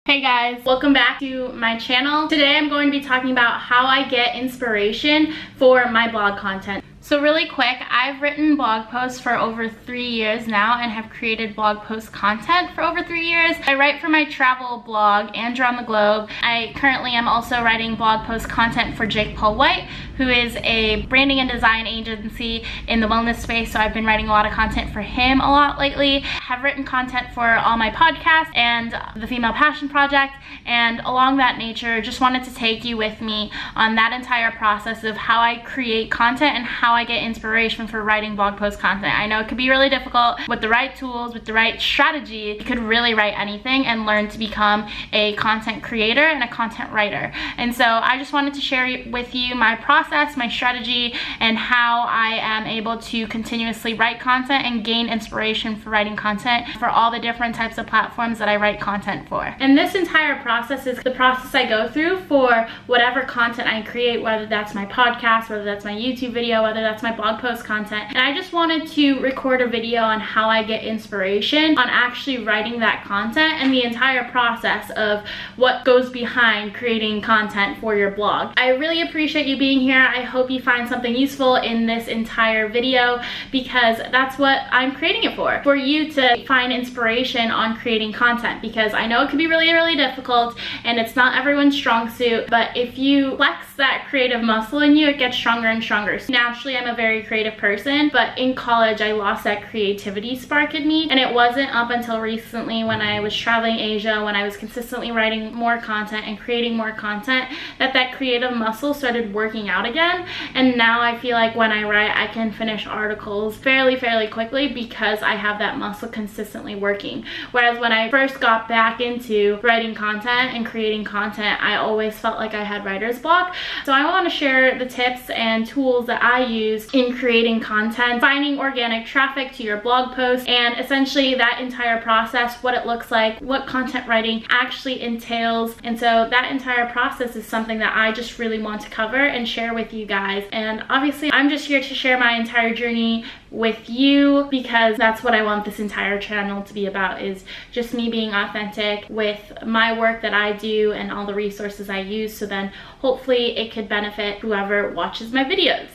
Hey guys, welcome back to my channel. Today I'm going to be talking about how I get inspiration for my blog content. So really quick, I've written blog posts for over 3 years now and have created blog post content for over 3 years. I write for my travel blog, and Around the Globe. I currently am also writing blog post content for Jake Paul White, who is a branding and design agency in the wellness space, so I've been writing a lot of content for him a lot lately. Have written content for all my podcasts and the Female Passion Project, and along that nature, just wanted to take you with me on that entire process of how I create content and how I get inspiration for writing blog post content. I know it could be really difficult. With the right tools, with the right strategy, you could really write anything and learn to become a content creator and a content writer. And so I just wanted to share with you my process, my strategy, and how I am able to continuously write content and gain inspiration for writing content for all the different types of platforms that I write content for. And this entire process is the process I go through for whatever content I create, whether that's my podcast, whether that's my YouTube video, whether that's my blog post content. And I just wanted to record a video on how I get inspiration on actually writing that content and the entire process of what goes behind creating content for your blog. I really appreciate you being here. I hope you find something useful in this entire video, because that's what I'm creating it for you to find inspiration on creating content, because I know it can be really, really difficult and it's not everyone's strong suit, but if you flex that creative muscle in you, it gets stronger and stronger. So naturally, I'm a very creative person, but in college, I lost that creativity spark in me, and it wasn't up until recently when I was traveling Asia, when I was consistently writing more content and creating more content, that creative muscle started working out again. And now I feel like when I write, I can finish articles fairly quickly because I have that muscle consistently working. Whereas when I first got back into writing content and creating content, I always felt like I had writer's block. So I want to share the tips and tools that I use in creating content, finding organic traffic to your blog post, and essentially that entire process, what it looks like, what content writing actually entails. And so that entire process is something that I just really want to cover and share with you guys. And obviously I'm just here to share my entire journey with you, because that's what I want this entire channel to be about, is just me being authentic with my work that I do and all the resources I use, so then hopefully it could benefit whoever watches my videos.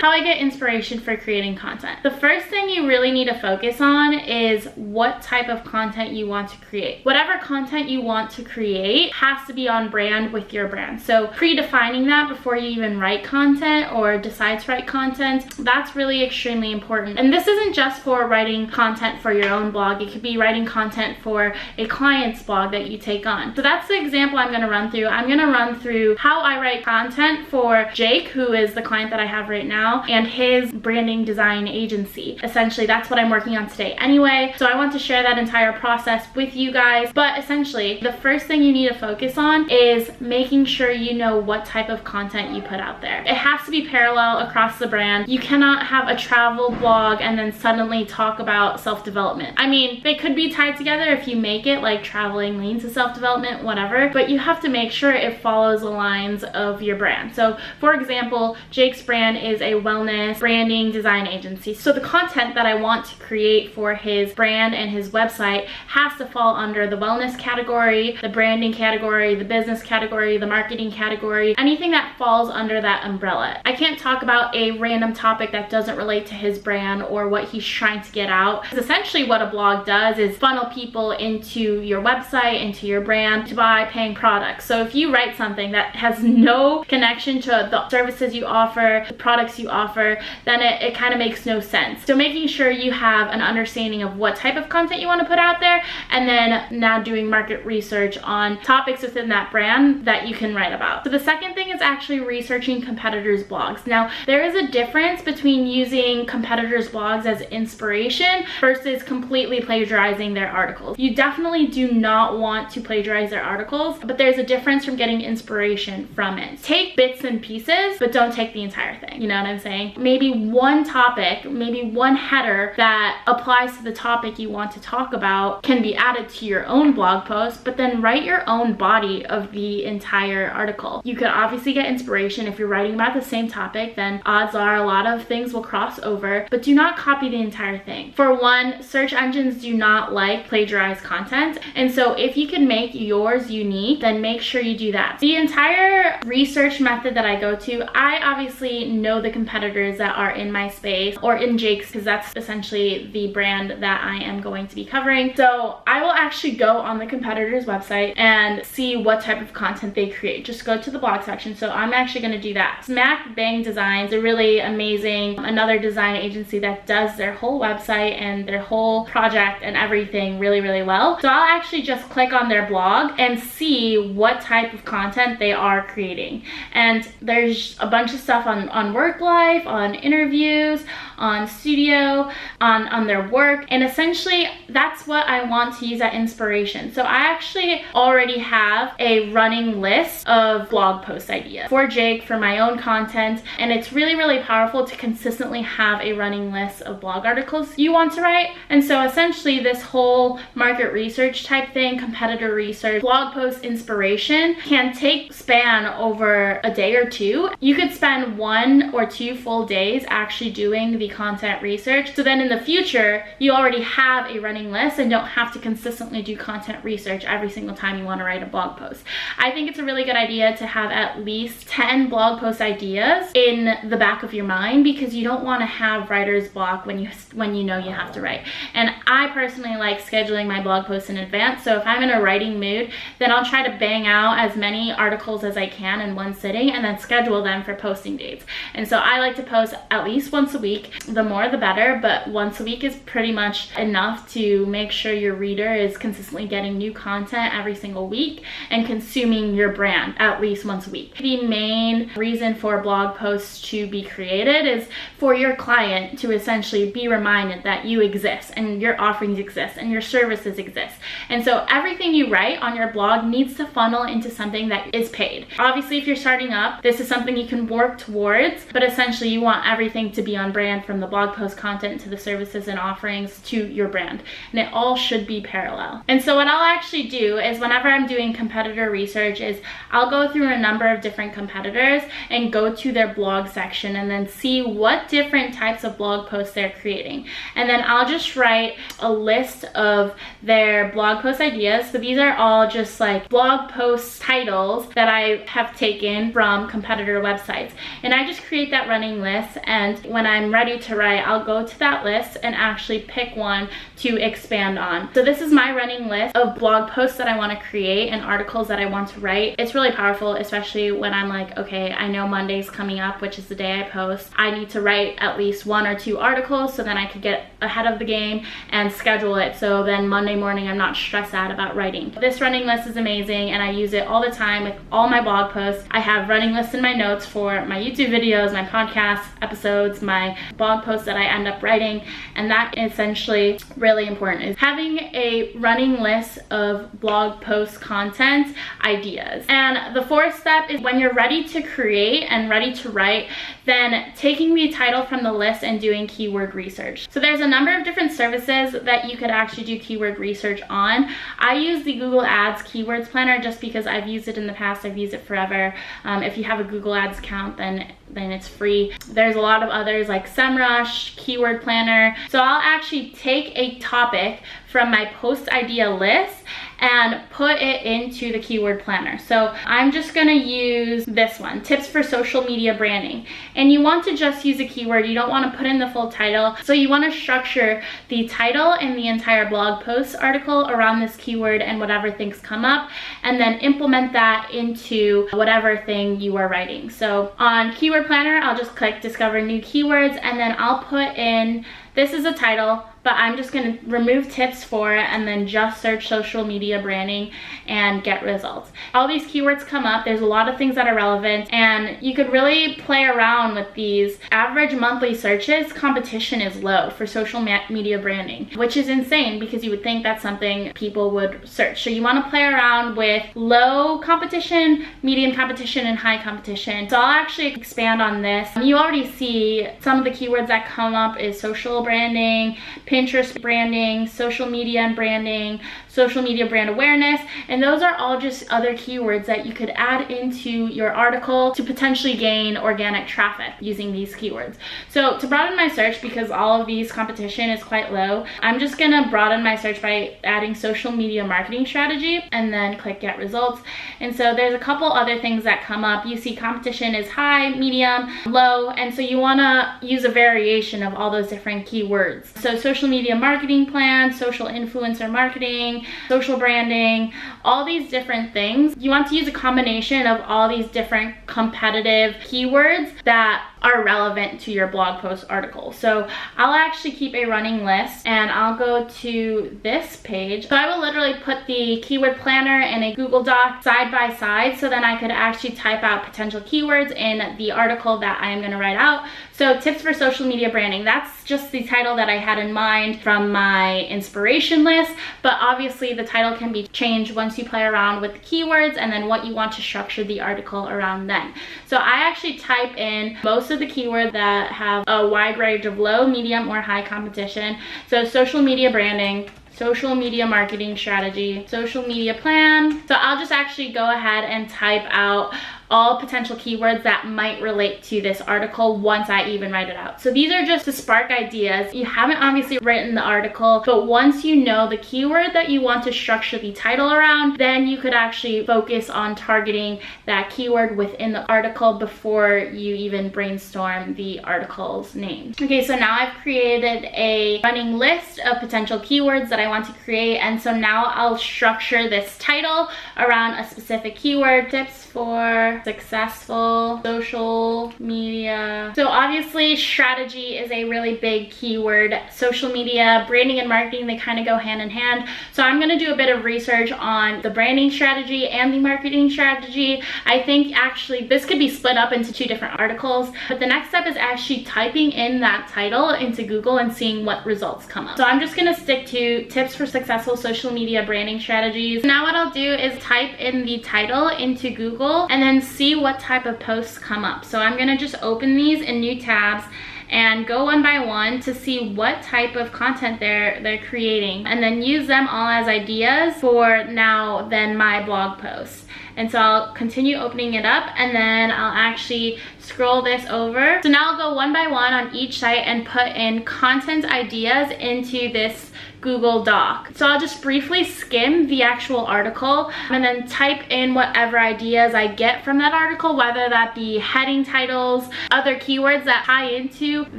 How I get inspiration for creating content. The first thing you really need to focus on is what type of content you want to create. Whatever content you want to create has to be on brand with your brand. So predefining that before you even write content or decide to write content, that's really extremely important. And this isn't just for writing content for your own blog. It could be writing content for a client's blog that you take on. So that's the example I'm going to run through. I'm going to run through how I write content for Jake, who is the client that I have right now, and his branding design agency. Essentially, that's what I'm working on today anyway. So I want to share that entire process with you guys. But essentially, the first thing you need to focus on is making sure you know what type of content you put out there. It has to be parallel across the brand. You cannot have a travel blog and then suddenly talk about self-development. I mean, they could be tied together if you make it like traveling leads to self-development, whatever, but you have to make sure it follows the lines of your brand. So for example, Jake's brand is a wellness branding design agency. So the content that I want to create for his brand and his website has to fall under the wellness category, the branding category, the business category, the marketing category, anything that falls under that umbrella. I can't talk about a random topic that doesn't relate to his brand or what he's trying to get out. Because essentially what a blog does is funnel people into your website, into your brand, to buy paying products. So if you write something that has no connection to the services you offer, the products you offer, then it kind of makes no sense. So making sure you have an understanding of what type of content you want to put out there, and then now doing market research on topics within that brand that you can write about. So the second thing is actually researching competitors' blogs. Now, there is a difference between using competitors' blogs as inspiration versus completely plagiarizing their articles. You definitely do not want to plagiarize their articles, but there's a difference from getting inspiration from it. Take bits and pieces, but don't take the entire thing. You know what I'm saying, maybe one topic, maybe one header that applies to the topic you want to talk about can be added to your own blog post, but then write your own body of the entire article. You could obviously get inspiration. If you're writing about the same topic, then odds are a lot of things will cross over, but do not copy the entire thing. For one, search engines do not like plagiarized content, and so if you can make yours unique, then make sure you do that. The entire research method that I go to, I obviously know the competitors that are in my space, or in Jake's, because that's essentially the brand that I am going to be covering. So I will actually go on the competitor's website and see what type of content they create. Just go to the blog section. So I'm actually going to do that. Smack Bang Designs are really amazing. Another design agency that does their whole website and their whole project and everything really, really well. So I'll actually just click on their blog and see what type of content they are creating. And there's a bunch of stuff on work life, on interviews, on studio, on their work, and essentially that's what I want to use as inspiration. So I actually already have a running list of blog post ideas for Jake, for my own content, and it's really, really powerful to consistently have a running list of blog articles you want to write. And so essentially this whole market research type thing, competitor research, blog post inspiration can span over a day or two. You could spend 1 or 2 full days actually doing the content research. So then in the future, you already have a running list and don't have to consistently do content research every single time you want to write a blog post. I think it's a really good idea to have at least 10 blog post ideas in the back of your mind, because you don't want to have writer's block when you know you have to write. And I personally like scheduling my blog posts in advance. So if I'm in a writing mood, then I'll try to bang out as many articles as I can in one sitting and then schedule them for posting dates. And so I like to post at least once a week. The more the better, but once a week is pretty much enough to make sure your reader is consistently getting new content every single week and consuming your brand at least once a week. The main reason for blog posts to be created is for your client to essentially be reminded that you exist and your offerings exist and your services exist. And so everything you write on your blog needs to funnel into something that is paid. Obviously, if you're starting up, this is something you can work towards, but essentially you want everything to be on brand, from the blog post content to the services and offerings to your brand, and it all should be parallel. And so what I'll actually do is, whenever I'm doing competitor research, is I'll go through a number of different competitors and go to their blog section and then see what different types of blog posts they're creating, and then I'll just write a list of their blog post ideas. So these are all just like blog post titles that I have taken from competitor websites, and I just create that running list, and when I'm ready to write, I'll go to that list and actually pick one to expand on. So this is my running list of blog posts that I want to create and articles that I want to write. It's really powerful, especially when I'm like, okay, I know Monday's coming up, which is the day I post. I need to write at least 1 or 2 articles so then I could get ahead of the game and schedule it, so then Monday morning I'm not stressed out about writing. This running list is amazing and I use it all the time with all my blog posts. I have running lists in my notes for my YouTube videos, my podcast episodes, my blog posts that I end up writing, and that is essentially really important, is having a running list of blog post content ideas. And the 4th step is, when you're ready to create and ready to write, then taking the title from the list and doing keyword research. So there's a number of different services that you could actually do keyword research on. I use the Google Ads Keywords Planner just because I've used it in the past. I've used it forever. If you have a Google Ads account, then it's free. There's a lot of others like SEMrush, Keyword Planner. So I'll actually take a topic from my post idea list and put it into the keyword planner. So I'm just gonna use this one, tips for social media branding. And you want to just use a keyword, you don't wanna put in the full title. So you wanna structure the title and the entire blog post article around this keyword and whatever things come up, and then implement that into whatever thing you are writing. So on Keyword Planner, I'll just click Discover New Keywords, and then I'll put in, this is a title, but I'm just going to remove tips for it and then just search social media branding and get results. All these keywords come up. There's a lot of things that are relevant, and you could really play around with these. Average monthly searches, competition is low for social media branding, which is insane because you would think that's something people would search. So you want to play around with low competition, medium competition, and high competition. So I'll actually expand on this. You already see some of the keywords that come up is social branding, Pinterest branding, social media and branding, social media brand awareness, and those are all just other keywords that you could add into your article to potentially gain organic traffic using these keywords. So to broaden my search, because all of these competition is quite low, I'm just gonna broaden my search by adding social media marketing strategy and then click get results. And so there's a couple other things that come up. You see competition is high, medium, low, and so you wanna use a variation of all those different keywords. So social media marketing plan, social influencer marketing, social branding, all these different things. You want to use a combination of all these different competitive keywords that are relevant to your blog post article. So I'll actually keep a running list and I'll go to this page. So I will literally put the keyword planner in a Google Doc side by side, so then I could actually type out potential keywords in the article that I am going to write out. So tips for social media branding, that's just the title that I had in mind from my inspiration list, but obviously the title can be changed once you play around with the keywords and then what you want to structure the article around then. So I actually type in most of the keywords that have a wide range of low, medium, or high competition. So social media branding, social media marketing strategy, social media plan. So I'll just actually go ahead and type out all potential keywords that might relate to this article once I even write it out. So these are just to spark ideas. You haven't obviously written the article, but once you know the keyword that you want to structure the title around, then you could actually focus on targeting that keyword within the article before you even brainstorm the article's name. Okay, so now I've created a running list of potential keywords that I want to create, and so now I'll structure this title around a specific keyword. Tips for successful social media. So obviously strategy is a really big keyword. Social media, branding and marketing, they kind of go hand in hand. So I'm going to do a bit of research on the branding strategy and the marketing strategy. I think actually this could be split up into two different articles, but the next step is actually typing in that title into Google and seeing what results come up. So I'm just going to stick to tips for successful social media branding strategies. Now what I'll do is type in the title into Google and then see what type of posts come up. So I'm gonna just open these in new tabs and go one by one to see what type of content they're creating, and then use them all as ideas for now then my blog posts. And so I'll continue opening it up, and then I'll actually scroll this over. So now I'll go one by one on each site and put in content ideas into this Google Doc. So I'll just briefly skim the actual article and then type in whatever ideas I get from that article, whether that be heading titles, other keywords that tie into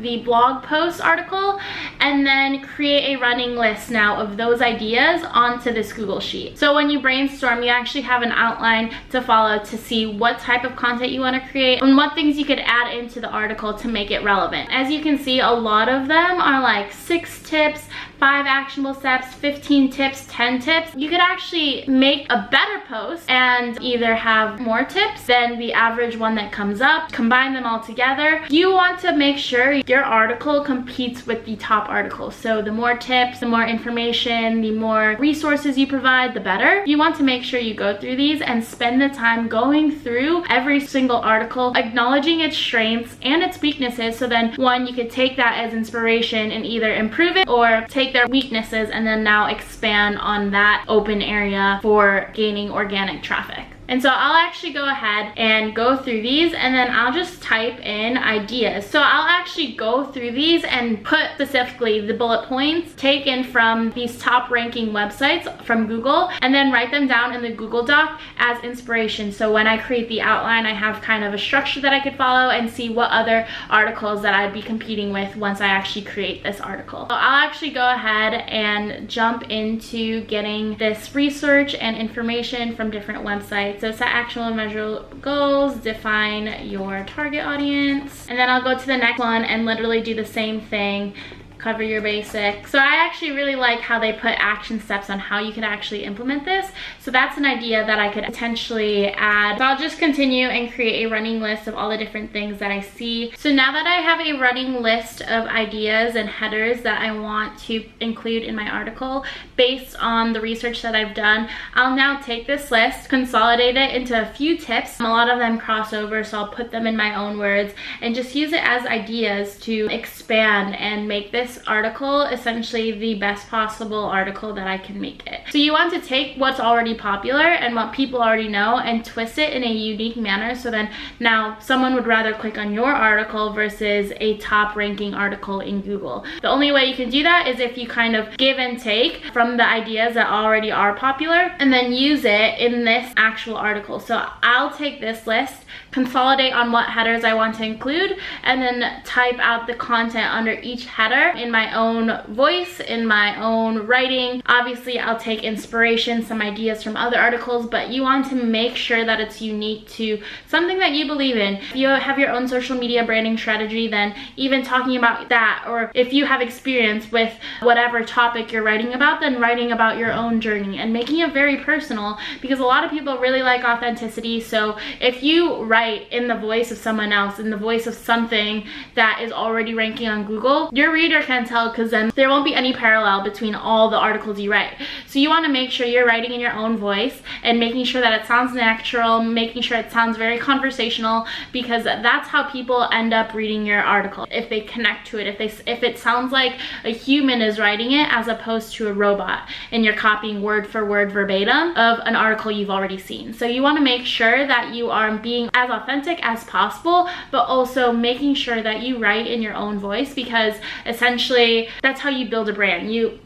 the blog post article, and then create a running list now of those ideas onto this Google Sheet. So when you brainstorm, you actually have an outline to follow to see what type of content you want to create and what things you could add into the article to make it relevant. As you can see, a lot of them are like 6 tips, 5 actionable steps, 15 tips, 10 tips. You could actually make a better post and either have more tips than the average one that comes up, combine them all together. You want to make sure your article competes with the top articles. So the more tips, the more information, the more resources you provide, the better. You want to make sure you go through these and spend the time going through every single article, acknowledging its strengths and its weaknesses, so then one, you could take that as inspiration and either improve it or take their weaknesses and then now expand on that open area for gaining organic traffic. And so I'll actually go ahead and go through these, and then I'll just type in ideas. So I'll actually go through these and put specifically the bullet points taken from these top ranking websites from Google, and then write them down in the Google Doc as inspiration. So when I create the outline, I have kind of a structure that I could follow and see what other articles that I'd be competing with once I actually create this article. So I'll actually go ahead and jump into getting this research and information from different websites. So set actionable and measurable goals, define your target audience, and then I'll go to the next one and literally do the same thing. cover your basics. So I actually really like how they put action steps on how you can actually implement this. So that's an idea that I could potentially add. So I'll just continue and create a running list of all the different things that I see. So now that I have a running list of ideas and headers that I want to include in my article based on the research that I've done, I'll now take this list, consolidate it into a few tips. A lot of them cross over, so I'll put them in my own words and just use it as ideas to expand and make this article essentially the best possible article that I can make it. So you want to take what's already popular and what people already know and twist it in a unique manner, so then now someone would rather click on your article versus a top ranking article in Google. The only way you can do that is if you kind of give and take from the ideas that already are popular and then use it in this actual article. So I'll take this list, consolidate on what headers I want to include, and then type out the content under each header in my own voice, in my own writing. Obviously, I'll take inspiration, some ideas from other articles, but you want to make sure that it's unique to something that you believe in. If you have your own social media branding strategy, then even talking about that, or if you have experience with whatever topic you're writing about, then writing about your own journey and making it very personal, because a lot of people really like authenticity. So if you write in the voice of someone else, in the voice of something that is already ranking on Google, your reader can tell, because then there won't be any parallel between all the articles you write. So you want to make sure you're writing in your own voice and making sure that it sounds natural, making sure it sounds very conversational, because that's how people end up reading your article. If they connect to it, if it sounds like a human is writing it as opposed to a robot, and you're copying word for word verbatim of an article you've already seen. So you want to make sure that you are being as authentic as possible, but also making sure that you write in your own voice, because essentially that's how you build a brand.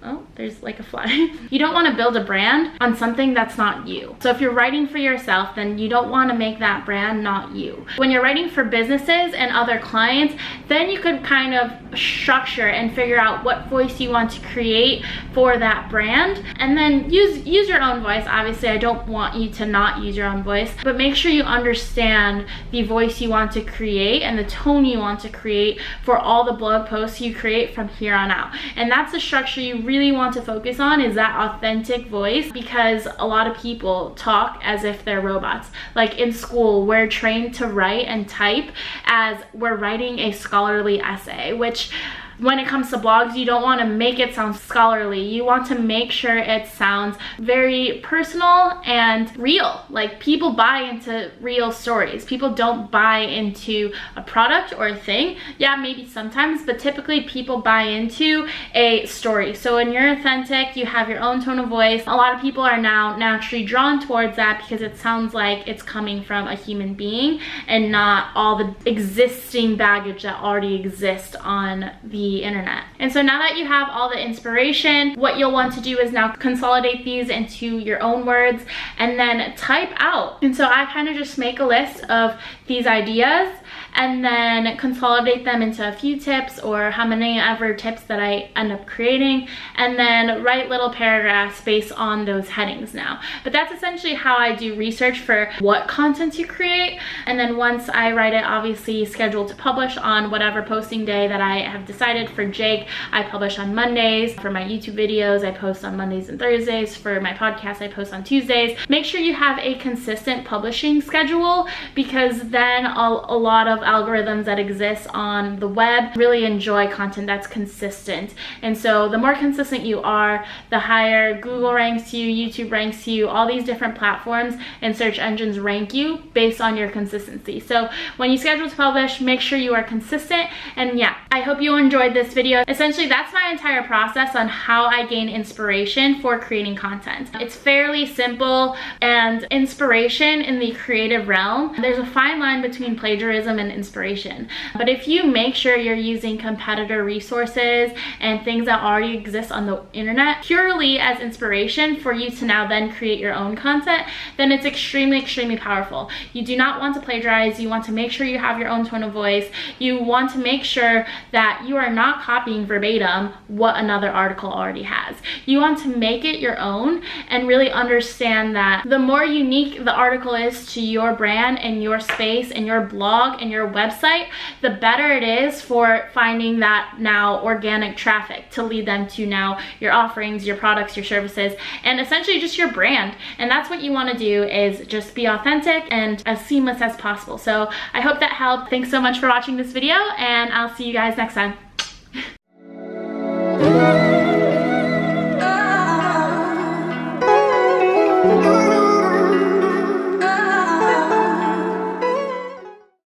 Oh, there's like a fly. You don't want to build a brand on something that's not you. So if you're writing for yourself, then you don't want to make that brand not you. When you're writing for businesses and other clients, then you could kind of structure and figure out what voice you want to create for that brand, and then use your own voice. Obviously, I don't want you to not use your own voice, but make sure you understand the voice you want to create and the tone you want to create for all the blog posts you create from here on out. And that's the structure you really want to focus on, is that authentic voice, because a lot of people talk as if they're robots. Like in school, we're trained to write and type as we're writing a scholarly essay, which when it comes to blogs, you don't want to make it sound scholarly. You want to make sure it sounds very personal and real. Like, people buy into real stories. People don't buy into a product or a thing. Yeah, maybe sometimes, but typically people buy into a story. So when you're authentic, you have your own tone of voice. A lot of people are now naturally drawn towards that because it sounds like it's coming from a human being and not all the existing baggage that already exists on the internet. And so now that you have all the inspiration, what you'll want to do is now consolidate these into your own words and then type out. And so I kind of just make a list of these ideas and then consolidate them into a few tips, or how many ever tips that I end up creating, and then write little paragraphs based on those headings now. But that's essentially how I do research for what content to create. And then once I write it, obviously schedule to publish on whatever posting day that I have decided. For Jake, I publish on Mondays. For my YouTube videos, I post on Mondays and Thursdays. For my podcast, I post on Tuesdays. Make sure you have a consistent publishing schedule, because then a lot of algorithms that exist on the web really enjoy content that's consistent. And so the more consistent you are, the higher Google ranks you, YouTube ranks you, all these different platforms and search engines rank you based on your consistency. So when you schedule to publish, make sure you are consistent. And yeah, I hope you enjoyed this video. Essentially, that's my entire process on how I gain inspiration for creating content. It's fairly simple, and inspiration in the creative realm, there's a fine line between plagiarism and inspiration. But if you make sure you're using competitor resources and things that already exist on the internet purely as inspiration for you to now then create your own content, then it's extremely, extremely powerful. You do not want to plagiarize. You want to make sure you have your own tone of voice. You want to make sure that you are not copying verbatim what another article already has. You want to make it your own and really understand that the more unique the article is to your brand and your space and your blog and your your website, the better it is for finding that now organic traffic to lead them to now your offerings, your products, your services, and essentially just your brand. And that's what you want to do, is just be authentic and as seamless as possible. So I hope that helped. Thanks so much for watching this video, and I'll see you guys next time.